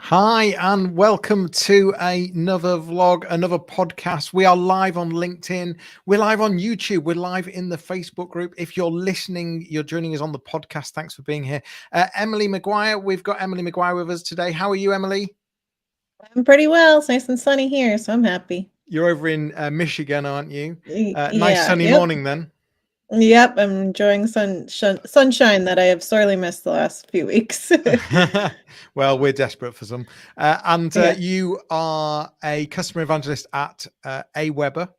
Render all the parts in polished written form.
Hi, and welcome to another vlog, another podcast. We are live on LinkedIn. We're live on YouTube. We're live in the Facebook group. If you're listening, you're joining us on the podcast. Thanks for being here. Emily McGuire, we've got Emily McGuire with us today. How are you, Emily? I'm pretty well. It's nice and sunny here, so I'm happy. You're over in Michigan, aren't you? Nice Yeah, sunny yep. morning then. Yep, I'm enjoying sunshine that I have sorely missed the last few weeks. Well, we're desperate for some. And Yeah. you are a customer evangelist at AWeber.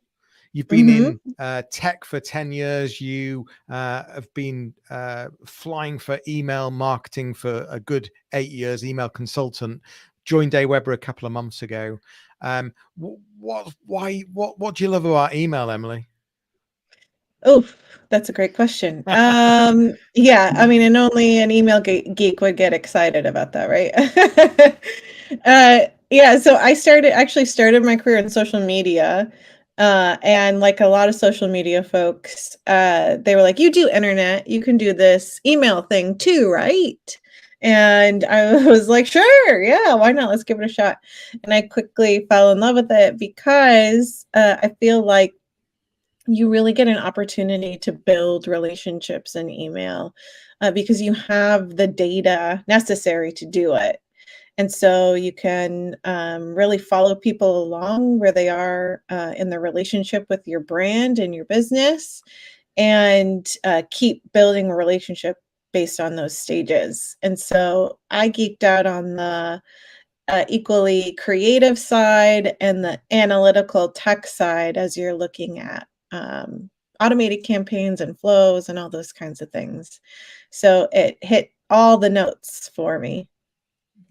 You've been hmm in tech for 10 years. You have been flying for email marketing for a good 8 years, email consultant. Joined AWeber a couple of months ago. What do you love about email, Emily? Oh, that's a great question. Yeah, I mean, and only an email geek would get excited about that, right? Yeah, so actually started my career in social media. And like a lot of social media folks, they were like, you do internet, you can do this email thing too, right? And I was like, sure, yeah, why not? Let's give it a shot. And I quickly fell in love with it because I feel like you really get an opportunity to build relationships in email because you have the data necessary to do it. And so you can really follow people along where they are in their relationship with your brand and your business and keep building a relationship based on those stages. And so I geeked out on the equally creative side and the analytical tech side as you're looking at automated campaigns and flows and all those kinds of things. So it hit all the notes for me.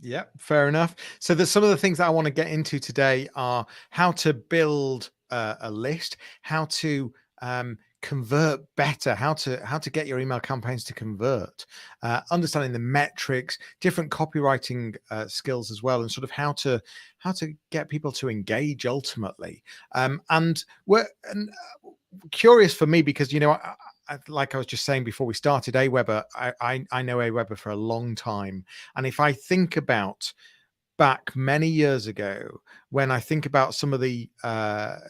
Yeah, fair enough. So there's some of the things that I want to get into today are how to build a list, how to convert better, how to get your email campaigns to convert, understanding the metrics, different copywriting skills as well, and sort of how to get people to engage ultimately. And we're curious for me because like I was just saying before we started, AWeber, I know AWeber for a long time, and if I think about back many years ago, when I think about some of the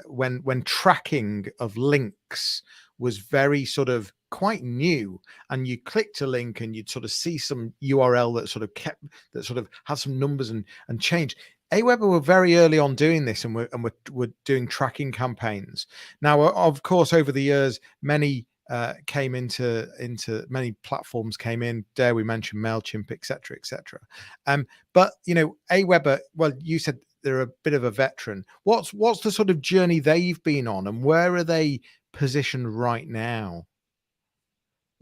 when tracking of links was very sort of quite new, and you clicked a link and you'd sort of see some URL that sort of had some numbers and changed. AWeber were very early on doing this, and we're doing tracking campaigns. Now, of course, over the years, many came into many platforms came in. Dare we mention MailChimp, etc., etc. But AWeber, well, you said they're a bit of a veteran. What's the sort of journey they've been on, and where are they positioned right now?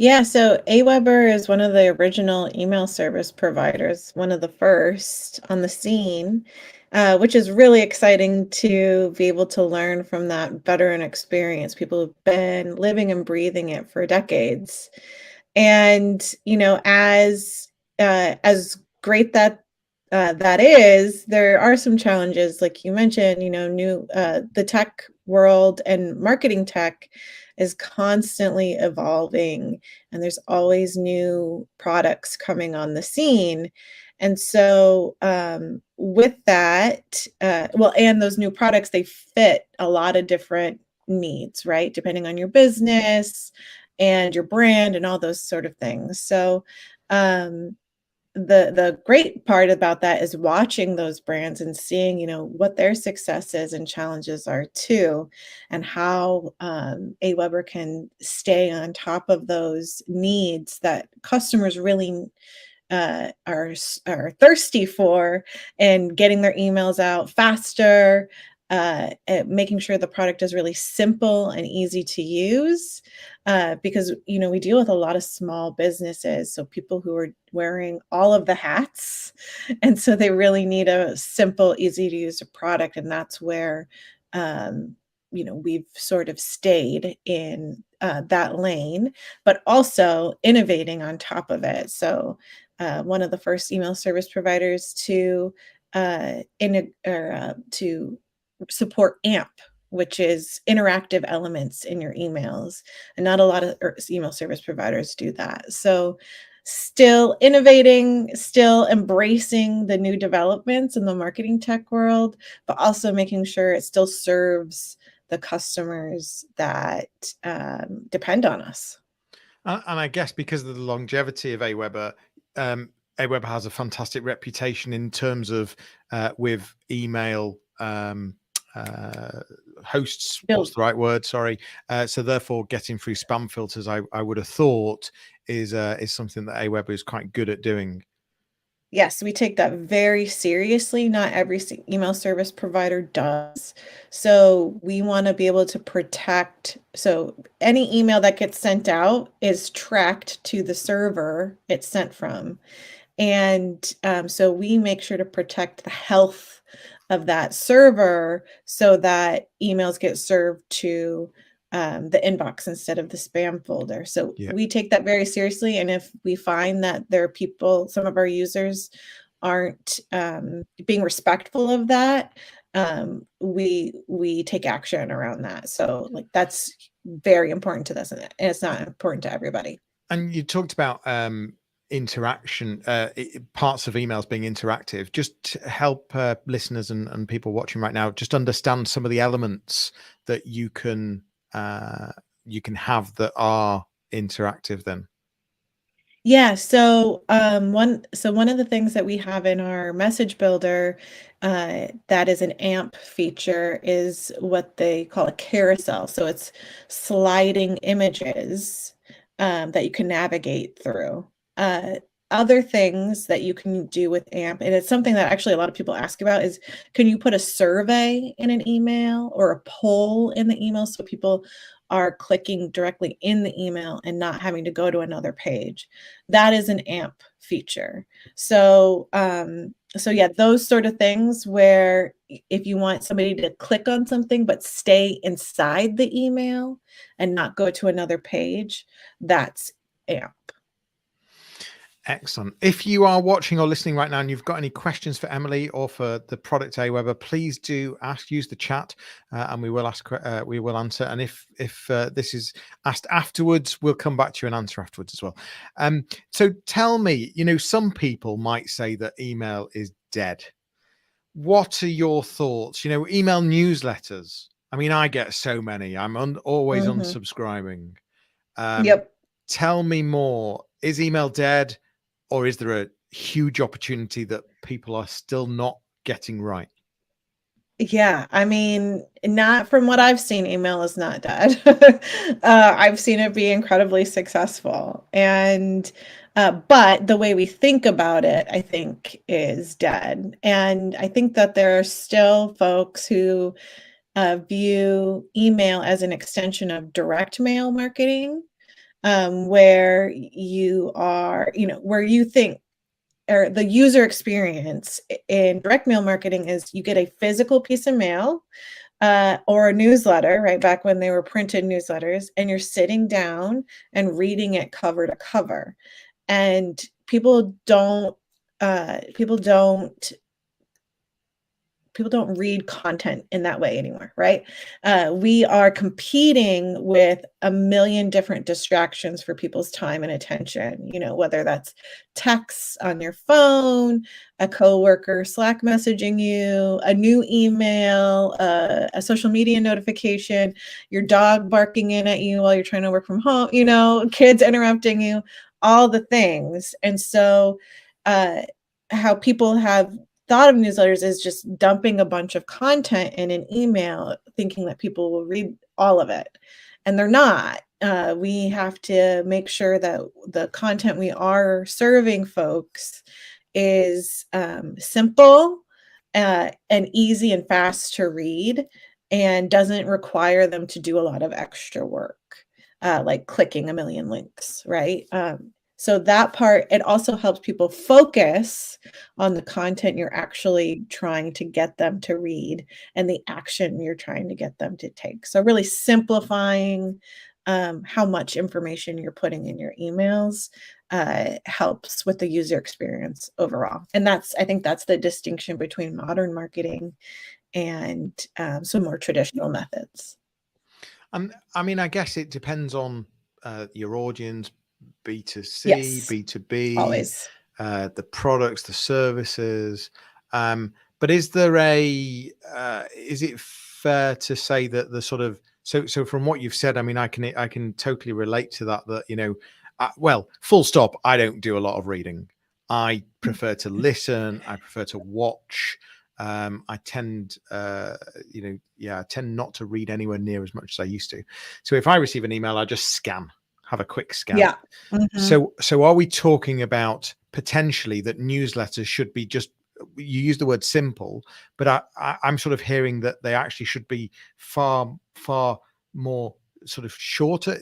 Yeah, so AWeber is one of the original email service providers, one of the first on the scene, which is really exciting to be able to learn from that veteran experience. People who've been living and breathing it for decades. And, as great that is, there are some challenges, like you mentioned, new the tech world and marketing tech is constantly evolving, and there's always new products coming on the scene. And so, with that, well, and those new products, they fit a lot of different needs, right? Depending on your business and your brand and all those sort of things. So, um, the great part about that is watching those brands and seeing, what their successes and challenges are too, and how AWeber can stay on top of those needs that customers really are thirsty for, and getting their emails out faster, making sure the product is really simple and easy to use, because we deal with a lot of small businesses, so people who are wearing all of the hats, and so they really need a simple, easy to use product, and that's where we've sort of stayed in that lane, but also innovating on top of it. So one of the first email service providers to to support AMP, which is interactive elements in your emails, and not a lot of email service providers do that. So still innovating, still embracing the new developments in the marketing tech world, but also making sure it still serves the customers that depend on us. And I guess because of the longevity of AWeber, AWeber has a fantastic reputation in terms of with email uh, hosts. What's Build the right word? Sorry. So therefore, getting through spam filters, I would have thought is something that AWeber is quite good at doing. Yes, we take that very seriously. Not every email service provider does. So we want to be able to protect. So any email that gets sent out is tracked to the server it's sent from. And so we make sure to protect the health of that server so that emails get served to the inbox instead of the spam folder. So Yeah. we take that very seriously. And if we find that there are people, some of our users aren't being respectful of that, we take action around that. So like that's very important to this, and it's not important to everybody. And you talked about interaction, parts of emails being interactive. Just to help listeners and people watching right now just understand some of the elements that uh, you can have that are interactive. Then, Yeah, one of the things that we have in our message builder that is an AMP feature is what they call a carousel. So it's sliding images that you can navigate through. Uh, Other things that you can do with AMP, and it's something that actually a lot of people ask about, is can you put a survey in an email or a poll in the email so people are clicking directly in the email and not having to go to another page? That is an AMP feature. So yeah, those sort of things where if you want somebody to click on something but stay inside the email and not go to another page, that's AMP. excellent. If you are watching or listening right now and you've got any questions for Emily or for the product AWeber, please do ask. Use the chat, and we will ask. We will answer. And if this is asked afterwards, we'll come back to you and answer afterwards as well. So tell me, some people might say that email is dead. What are your thoughts? Email newsletters. I mean, I get so many. I'm always Mhm. unsubscribing. Um, Yep. Tell me more. Is email dead, or is there a huge opportunity that people are still not getting right? Yeah, I mean, not from what I've seen, email is not dead. I've seen it be incredibly successful. And but the way we think about it, I think, is dead. And I think that there are still folks who view email as an extension of direct mail marketing, where you are, where you think or the user experience in direct mail marketing is you get a physical piece of mail or a newsletter, right? Back when they were printed newsletters, and you're sitting down and reading it cover to cover. And people don't people don't read content in that way anymore, right? We are competing with a million different distractions for people's time and attention, whether that's texts on your phone, a coworker Slack messaging you, a new email, a social media notification, your dog barking in at you while you're trying to work from home, kids interrupting you, all the things. And so, uh, how people have thought of newsletters as just dumping a bunch of content in an email, thinking that people will read all of it. And they're not. We have to make sure that the content we are serving folks is simple and easy and fast to read and doesn't require them to do a lot of extra work, like clicking a million links, right? So that part, it also helps people focus on the content you're actually trying to get them to read and the action you're trying to get them to take. So really simplifying how much information you're putting in your emails helps with the user experience overall. And I think that's the distinction between modern marketing and some more traditional methods. And I mean, I guess it depends on your audience, B2C, Yes, B2B, always. the products, the services. But is there is it fair to say that the sort of, so from what you've said, I mean, I can totally relate to that, well, full stop, I don't do a lot of reading. I prefer to listen, I prefer to watch. I tend, I tend not to read anywhere near as much as I used to. So if I receive an email, I just scan, have a quick scan. Yeah. Mhm. So are we talking about potentially that newsletters should be just, you use the word simple, but I'm sort of hearing that they actually should be far more sort of shorter.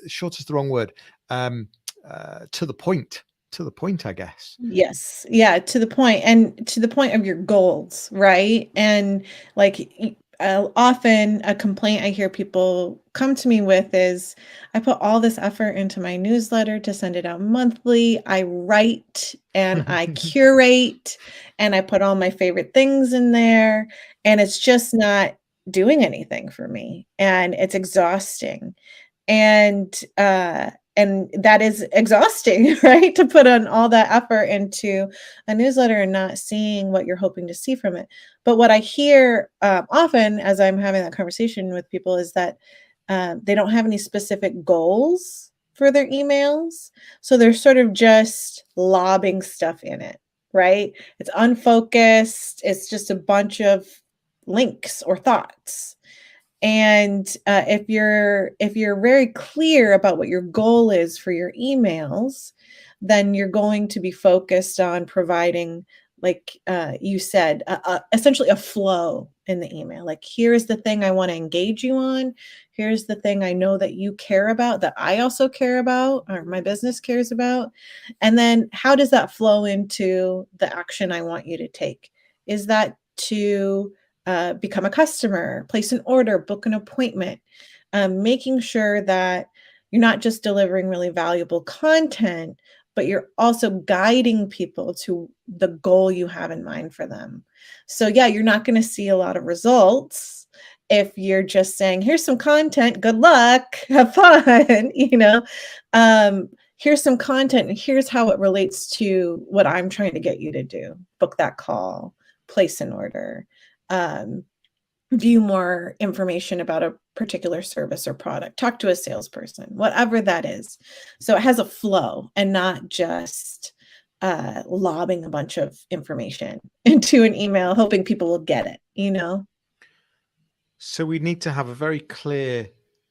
Short is the wrong word. Um, to the point. To the point, I guess. Yes. Yeah, to the point, and to the point of your goals, right? And like often a complaint I hear people come to me with is I put all this effort into my newsletter to send it out monthly. I write and I curate and I put all my favorite things in there, and it's just not doing anything for me, and it's exhausting. And that is exhausting, right? To put on all that effort into a newsletter and not seeing what you're hoping to see from it. But what I hear often as I'm having that conversation with people is that they don't have any specific goals for their emails. So they're sort of just lobbing stuff in it, right? It's unfocused. It's just a bunch of links or thoughts. And if you're very clear about what your goal is for your emails, then you're going to be focused on providing, like you said, essentially a flow in the email. Like, here's the thing I want to engage you on. Here's the thing I know that you care about, that I also care about, or my business cares about. And then how does that flow into the action I want you to take? Is that to become a customer, place an order, book an appointment, making sure that you're not just delivering really valuable content, but you're also guiding people to the goal you have in mind for them. So, yeah, you're not going to see a lot of results if you're just saying, here's some content, good luck, have fun, here's some content, and here's how it relates to what I'm trying to get you to do. Book that call, place an order, um, view more information about a particular service or product, talk to a salesperson, whatever that is. So it has a flow and not just lobbing a bunch of information into an email, hoping people will get it. So we need to have a very clear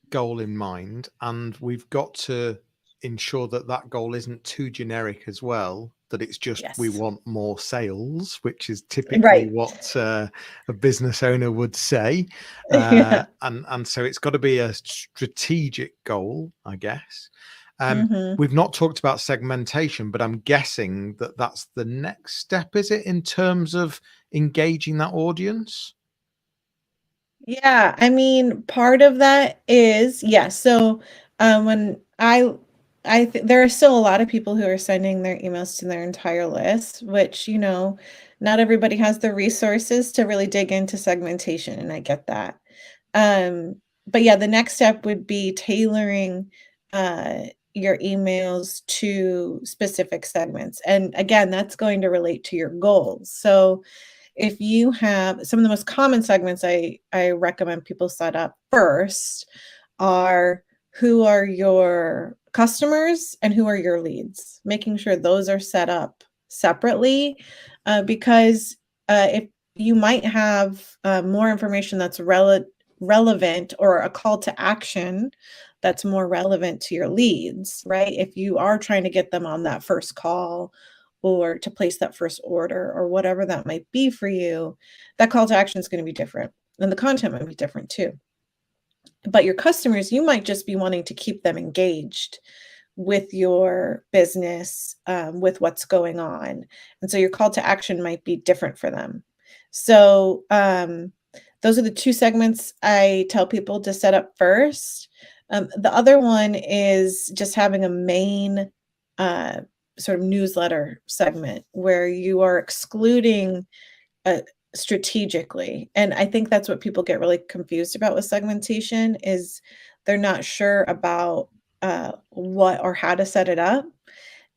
goal in mind, and we've got to ensure that that goal isn't too generic as well. That it's just we Yes. want more sales, which is typically Right. what a business owner would say, Yeah. and so it's got to be a strategic goal, I guess. Um, Hmm. we've not talked about segmentation, but I'm guessing that that's the next step, is it, in terms of engaging that audience? Yeah, I mean, part of that is, yes. So, when there are still a lot of people who are sending their emails to their entire list, which, not everybody has the resources to really dig into segmentation, and I get that. But yeah, the next step would be tailoring your emails to specific segments. And again, that's going to relate to your goals. So, if you have some of the most common segments I recommend people set up first are, who are your customers and who are your leads, making sure those are set up separately, because if you might have more information that's relevant, or a call to action that's more relevant to your leads, right? If you are trying to get them on that first call or to place that first order or whatever that might be for you, that call to action is going to be different. And the content might be different too. But your customers, you might just be wanting to keep them engaged with your business, with what's going on. And so your call to action might be different for them. So, those are the two segments I tell people to set up first. The other one is just having a main uh, sort of newsletter segment where you are excluding uh, strategically. And I think that's what people get really confused about with segmentation is they're not sure about what or how to set it up.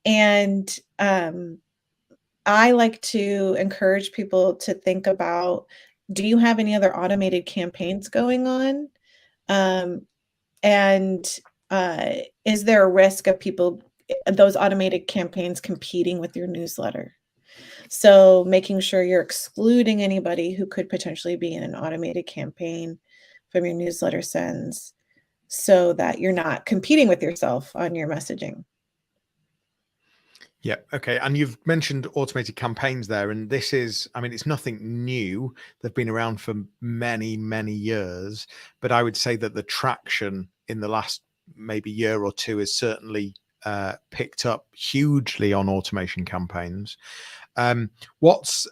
And I like to encourage people to think about, do you have any other automated campaigns going on? Um, and is there a risk of people, those automated campaigns competing with your newsletter? So making sure you're excluding anybody who could potentially be in an automated campaign from your newsletter sends, so that you're not competing with yourself on your messaging. Yeah. Okay. And you've mentioned automated campaigns there, and this is, I mean, it's nothing new. They've been around for many, many years, but I would say that the traction in the last maybe year or two is certainly picked up hugely on automation campaigns. Um, what's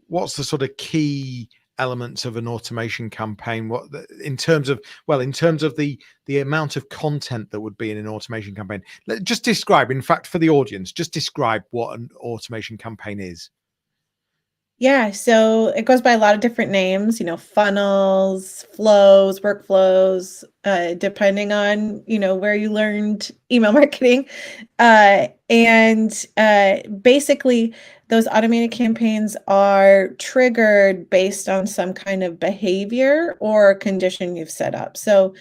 what's the sort of key elements of an automation campaign? What in terms of, well, in terms of the amount of content that would be in an automation campaign? Just describe, in fact, for the audience, just describe what an automation campaign is. Yeah, so it goes by a lot of different names, funnels, flows, workflows, depending on, where you learned email marketing. And basically, those automated campaigns are triggered based on some kind of behavior or condition you've set up. So,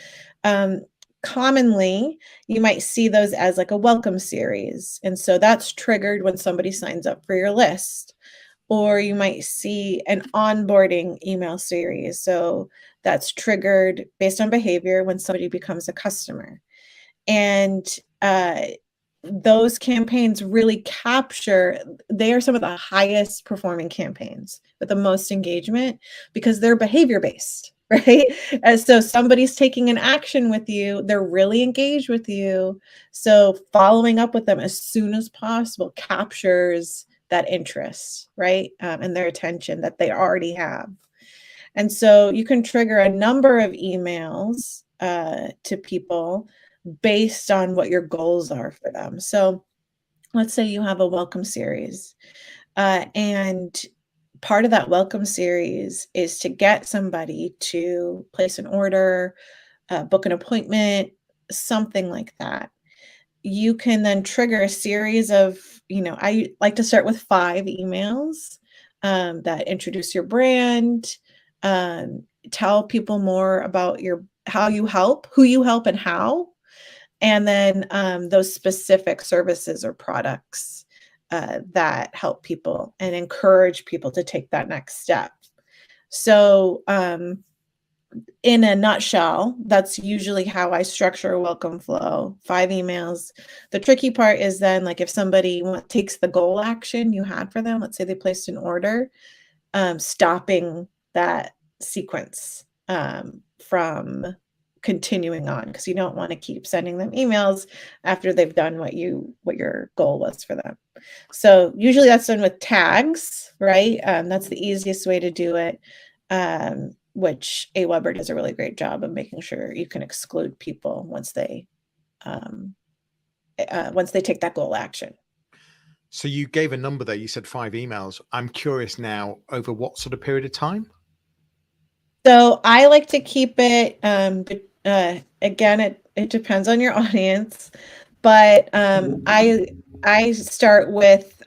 um, commonly, you might see those as like a welcome series. And so that's triggered when somebody signs up for your list. Or you might see an onboarding email series. So that's triggered based on behavior when somebody becomes a customer. And those campaigns really capture, they are some of the highest performing campaigns with the most engagement because they're behavior based, right? And so somebody's taking an action with you, they're really engaged with you. So following up with them as soon as possible captures that interest, right? And their attention that they already have. And so you can trigger a number of emails to people based on what your goals are for them. So let's say you have a welcome series, and part of that welcome series is to get somebody to place an order, book an appointment, something like that. You can then trigger a series of, I like to start with 5 emails that introduce your brand, um, tell people more about how you help, who you help, and how, and then those specific services or products that help people and encourage people to take that next step. So, in a nutshell, that's usually how I structure a welcome flow, 5 emails. The tricky part is then, like, if somebody takes the goal action you had for them, let's say they placed an order, stopping that sequence from continuing on, because you don't want to keep sending them emails after they've done what your goal was for them. So usually that's done with tags, right? That's the easiest way to do it, which AWeber does a really great job of making sure you can exclude people um, once they take that goal action. So you gave a number there. You said 5 emails. I'm curious now, over what sort of period of time? So I like to keep it, again, it depends on your audience, but I start with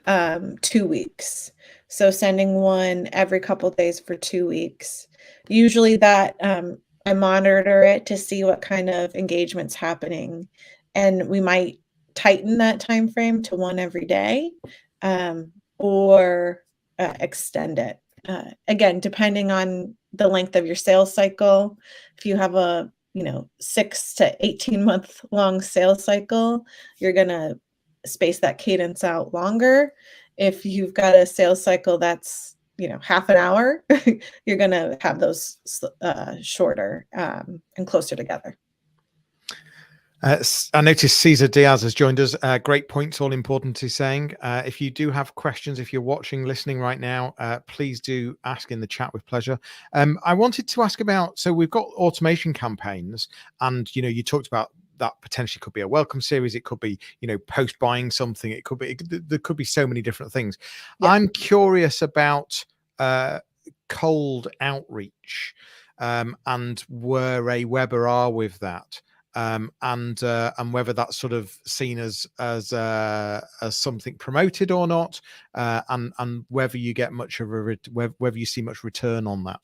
2 weeks. So sending one every couple days for 2 weeks. Usually that I monitor it to see what kind of engagement's happening, and we might tighten that time frame to one every day, or extend it. Again, depending on the length of your sales cycle. If you have a 6 to 18-month long sales cycle, you're gonna space that cadence out longer. If you've got a sales cycle that's half an hour, you're gonna have those shorter and closer together. I noticed Cesar Diaz has joined us. Great points, all important, he's saying. If you do have questions, if you're watching, listening right now, please do ask in the chat with pleasure. I wanted to ask about, so we've got automation campaigns, and you talked about that potentially could be a welcome series. It could be, post buying something. It could be, there could be so many different things. Yeah. I'm curious about cold outreach, and where AWeber are with that. and whether that's sort of seen as something promoted or not, and whether you get much of whether you see much return on that.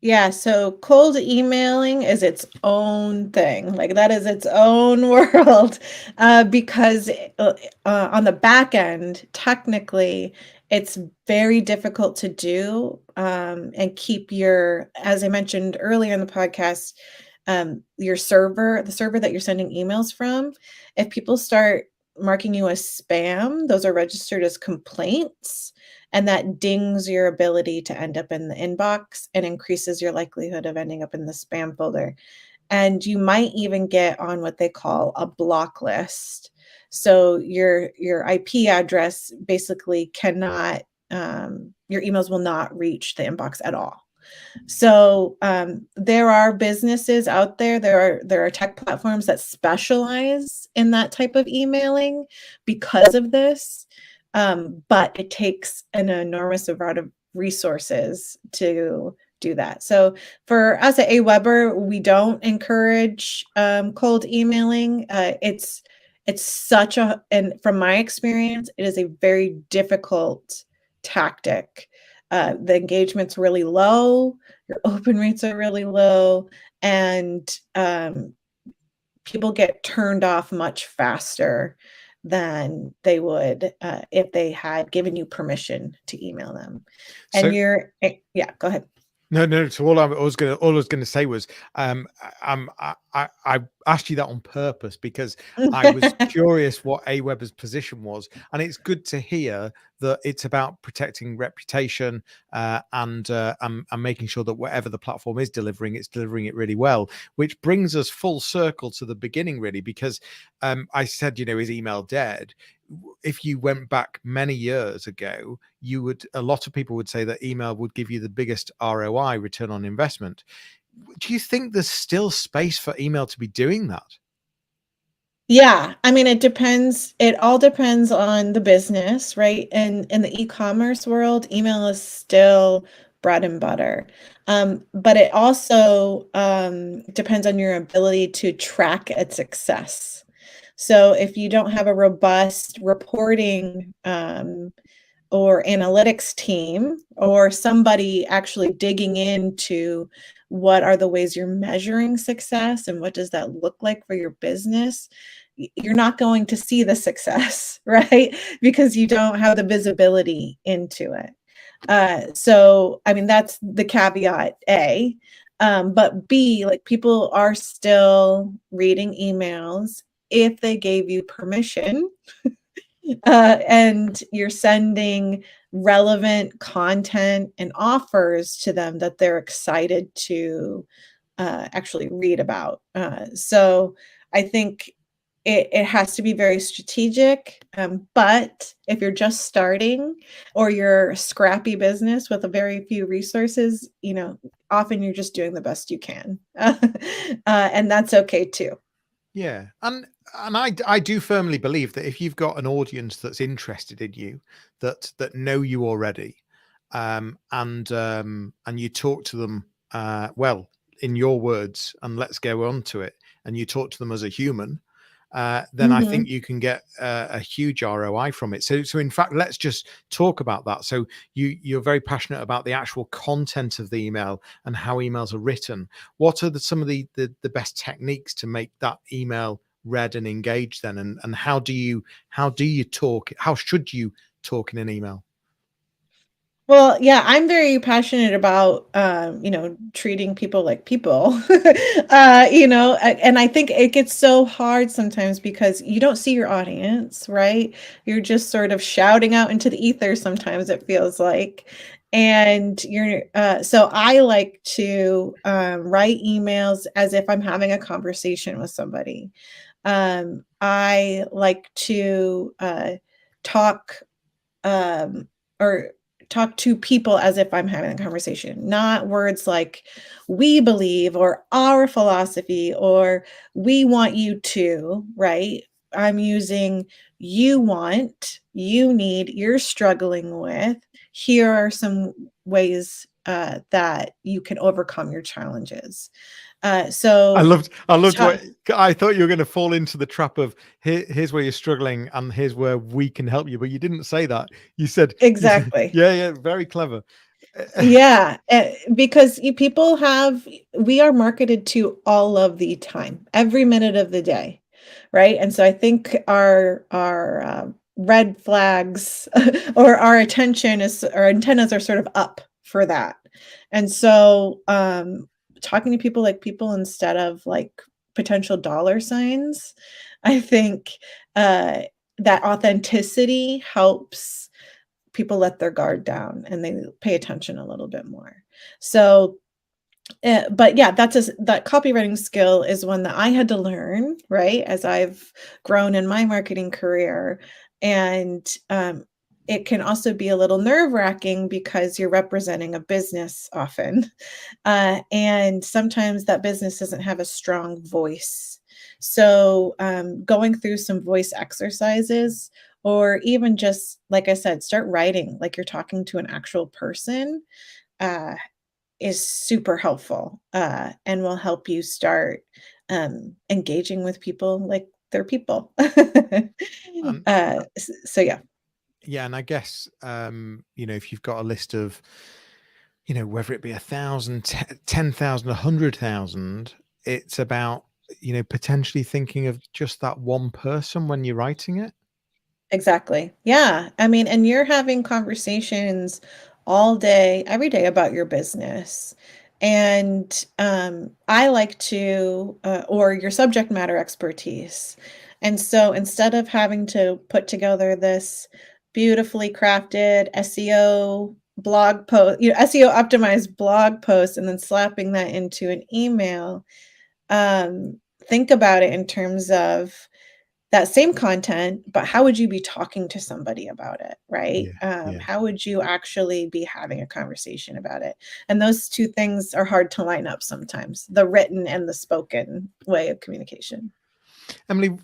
Yeah, so cold emailing is its own thing. Like that is its own world, because on the back end, technically, it's very difficult to do, and keep your, as I mentioned earlier in the podcast, your server, the server that you're sending emails from, if people start marking you as spam, those are registered as complaints, and that dings your ability to end up in the inbox and increases your likelihood of ending up in the spam folder. And you might even get on what they call a block list. So your IP address basically cannot, your emails will not reach the inbox at all. So, there are businesses out there, there are tech platforms that specialize in that type of emailing because of this, but it takes an enormous amount of resources to do that. So, for us at AWeber, we don't encourage, cold emailing. It's such a, and from my experience, it is a very difficult tactic. The engagement's really low, your open rates are really low, and people get turned off much faster than they would, if they had given you permission to email them. And So yeah, go ahead. no, no. So all I was gonna say was, I asked you that on purpose because I was curious what AWeber's position was, and it's good to hear that it's about protecting reputation, and making sure that whatever the platform is delivering, it's delivering it really well. Which brings us full circle to the beginning, really, because I said, is email dead? If you went back many years ago, a lot of people would say that email would give you the biggest ROI, return on investment. Do you think there's still space for email to be doing that? Yeah, I mean, it depends. It all depends on the business, right? And in the e-commerce world, email is still bread and butter. But it also, depends on your ability to track its success. So if you don't have a robust reporting, or analytics team, or somebody actually digging into what are the ways you're measuring success and what does that look like for your business, you're not going to see the success, right? Because you don't have the visibility into it. So, I mean, that's the caveat A. But B, like people are still reading emails if they gave you permission, and you're sending relevant content and offers to them that they're excited to, actually read about. So I think it has to be very strategic. But if you're just starting or you're a scrappy business with a very few resources, often you're just doing the best you can. And that's okay too. Yeah, and I do firmly believe that if you've got an audience that's interested in you, that know you already, and you talk to them, well, in your words, and let's go on to it, and you talk to them as a human, then I think Mhm. you can get a huge ROI from it. So in fact, let's just talk about that. So you're very passionate about the actual content of the email and how emails are written. What are some of the best techniques to make that email read and engaged then? And how do you talk? How should you talk in an email? Well, yeah, I'm very passionate about, treating people like people. And I think it gets so hard sometimes because you don't see your audience, right? You're just sort of shouting out into the ether sometimes it feels like. And so I like to, write emails as if I'm having a conversation with somebody. I like to, talk, um, or talk to people as if I'm having a conversation, not words like we believe or our philosophy or we want you to, right? I'm using you want, you need, you're struggling with. Here are some ways, that you can overcome your challenges. So I loved ta- what I thought you were going to fall into the trap of here's where you're struggling and here's where we can help you, but you didn't say that. You said, exactly. yeah, yeah, very clever. Yeah, because people have, we are marketed to all of the time, every minute of the day, right? And so I think our red flags or our antennas are sort of up for that. And so talking to people like people instead of like potential dollar signs, I think uh, that authenticity helps people let their guard down and they pay attention a little bit more. So, but yeah, that copywriting skill is one that I had to learn, right, as I've grown in my marketing career. And it can also be a little nerve wracking because you're representing a business often. And sometimes that business doesn't have a strong voice. So, going through some voice exercises, or even just, like I said, start writing like you're talking to an actual person, uh, is super helpful, and will help you start engaging with people like they're people. And So, yeah, yeah, and I guess if you've got a list of, whether it be 1,000, 10,000, 100,000, it's about, potentially thinking of just that one person when you're writing it. exactly. Yeah. I mean, and you're having conversations all day, every day about your business. And I like to, or your subject matter expertise. And so instead of having to put together this beautifully crafted SEO blog post, SEO optimized blog post, and then slapping that into an email, think about it in terms of that same content, but how would you be talking to somebody about it, right? Yeah, yeah. How would you actually be having a conversation about it? And those two things are hard to line up sometimes, the written and the spoken way of communication. Emily,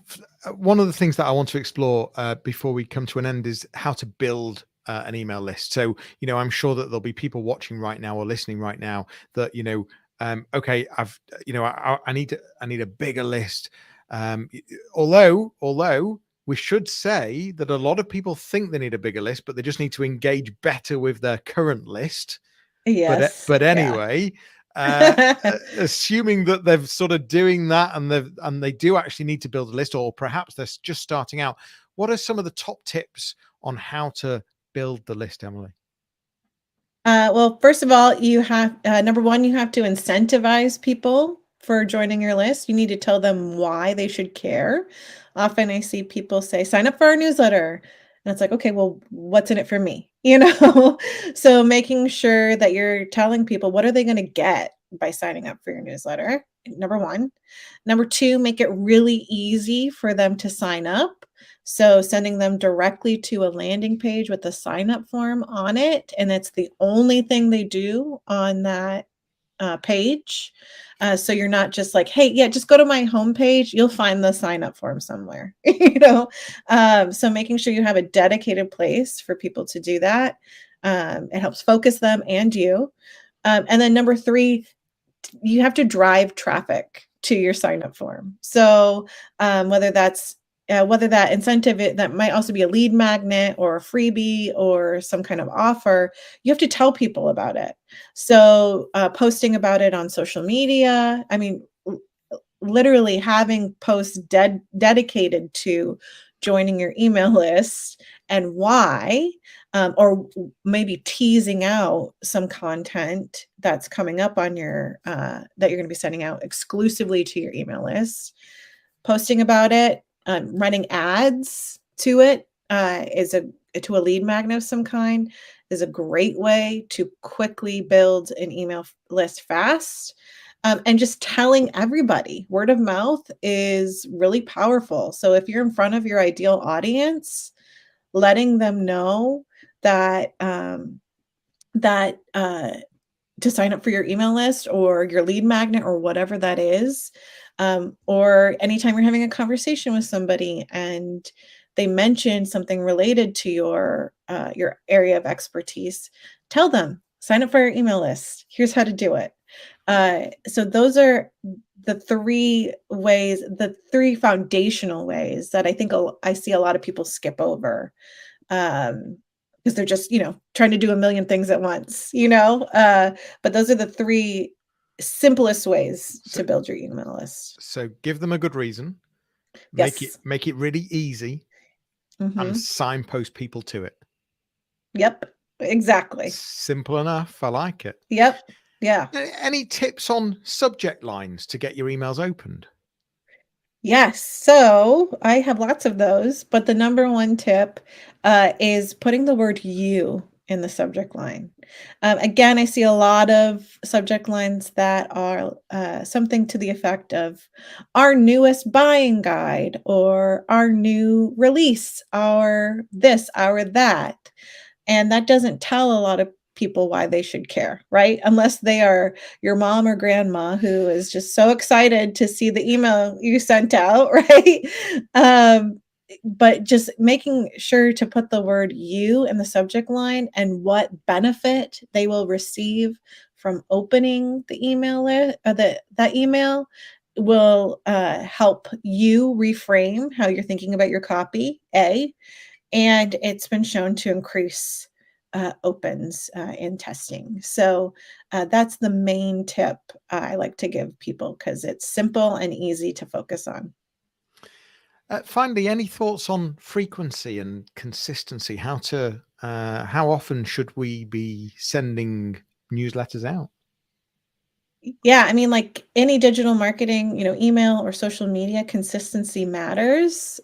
one of the things that I want to explore before we come to an end is how to build an email list. So, I'm sure that there'll be people watching right now or listening right now that, okay, I need a bigger list. Although we should say that a lot of people think they need a bigger list, but they just need to engage better with their current list. Yes. But Yeah. anyway, uh, assuming that they're sort of doing that and they do actually need to build a list, or perhaps they're just starting out, what are some of the top tips on how to build the list, Emily? Well, first of all, you have number one, you have to incentivize people for joining your list. You need to tell them why they should care. Often I see people say, sign up for our newsletter. And it's like, okay, well, what's in it for me? So making sure that you're telling people what are they going to get by signing up for your newsletter, number one. Number two, make it really easy for them to sign up. So sending them directly to a landing page with a sign up form on it, and it's the only thing they do on that page. So you're not just like, hey, yeah, just go to my homepage. You'll find the sign up form somewhere. So making sure you have a dedicated place for people to do that. It helps focus them and you. And then number three, you have to drive traffic to your sign up form. So whether that that might also be a lead magnet or a freebie or some kind of offer, you have to tell people about it. So posting about it on social media. I mean, literally having posts dedicated to joining your email list and why, or maybe teasing out some content that's coming up on your that you're going to be sending out exclusively to your email list, posting about it, running ads to it, is a to a lead magnet of some kind, is a great way to quickly build an email list fast. And just telling everybody, word of mouth is really powerful. So if you're in front of your ideal audience, letting them know that that to sign up for your email list or your lead magnet or whatever that is, or anytime you're having a conversation with somebody and they mention something related to your area of expertise, tell them, sign up for your email list. Here's how to do it. So those are the three foundational ways that I think I see a lot of people skip over, because they're just, trying to do a million things at once, but those are the three simplest ways So, to build your email list. so give them a good reason, Yes. make it really easy, and Mhm. signpost people to it. Yep. Exactly. Simple enough. I like it. Yep. Yeah. Any tips on subject lines to get your emails opened? Yes. So I have lots of those, but the number one tip is putting the word you in the subject line. Again, I see a lot of subject lines that are something to the effect of our newest buying guide or our new release, our this, our that. And that doesn't tell a lot of people why they should care, right? Unless they are your mom or grandma who is just so excited to see the email you sent out, right? Um, but just making sure to put the word you in the subject line and what benefit they will receive from opening the email that email will help you reframe how you're thinking about your copy, and it's been shown to increase opens in testing. So that's the main tip I like to give people because it's simple and easy to focus on. Finally, any thoughts on frequency and consistency? How often should we be sending newsletters out? Yeah, I mean, like any digital marketing, email or social media, consistency matters.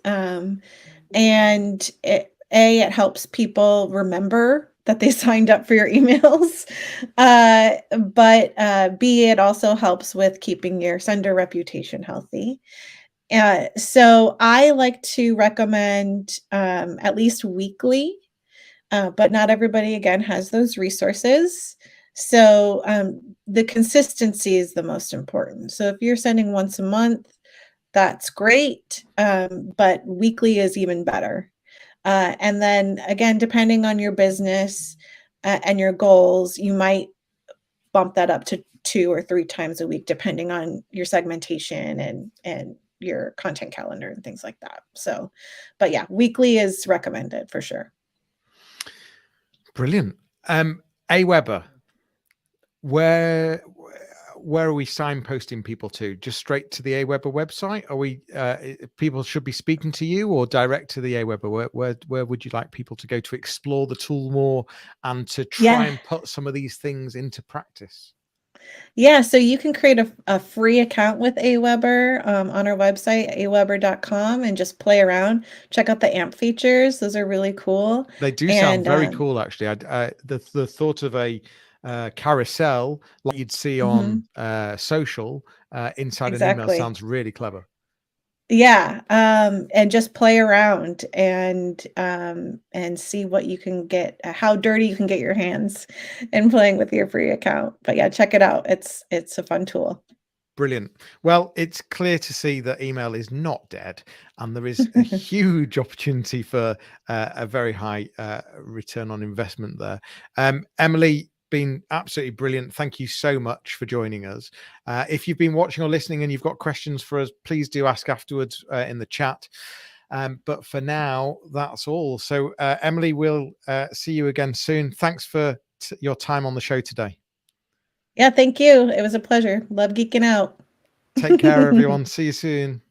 And it helps people remember that they signed up for your emails. But B, it also helps with keeping your sender reputation healthy. So I like to recommend at least weekly, but not everybody, again, has those resources. So the consistency is the most important. So if you're sending once a month, that's great, but weekly is even better. And then again, depending on your business and your goals, you might bump that up to 2 or 3 times a week, depending on your segmentation and your content calendar and things like that. So, but yeah, weekly is recommended for sure. Brilliant. AWeber, where where are we signposting people to? Just straight to the AWeber website? Are we people should be speaking to you or direct to the AWeber? Where would you like people to go to explore the tool more and to try Yeah. and put some of these things into practice? Yeah, so you can create a free account with AWeber on our website, aweber.com, and just play around. Check out the AMP features. Those are really cool. They do sound And very cool, actually. The thought of a carousel like you'd see on mhm, social inside an email exactly. sounds really clever. Yeah, and just play around and see what you can get, how dirty you can get your hands in playing with your free account. But yeah, check it out. It's a fun tool. Brilliant. Well, it's clear to see that email is not dead, and there is a huge opportunity for a very high return on investment there. Emily, been absolutely brilliant. Thank you so much for joining us. If you've been watching or listening and you've got questions for us, please do ask afterwards in the chat. But for now, that's all. So, Emily, we'll see you again soon. Thanks for your time on the show today. Yeah, thank you. It was a pleasure. Love geeking out. Take care, everyone. See you soon.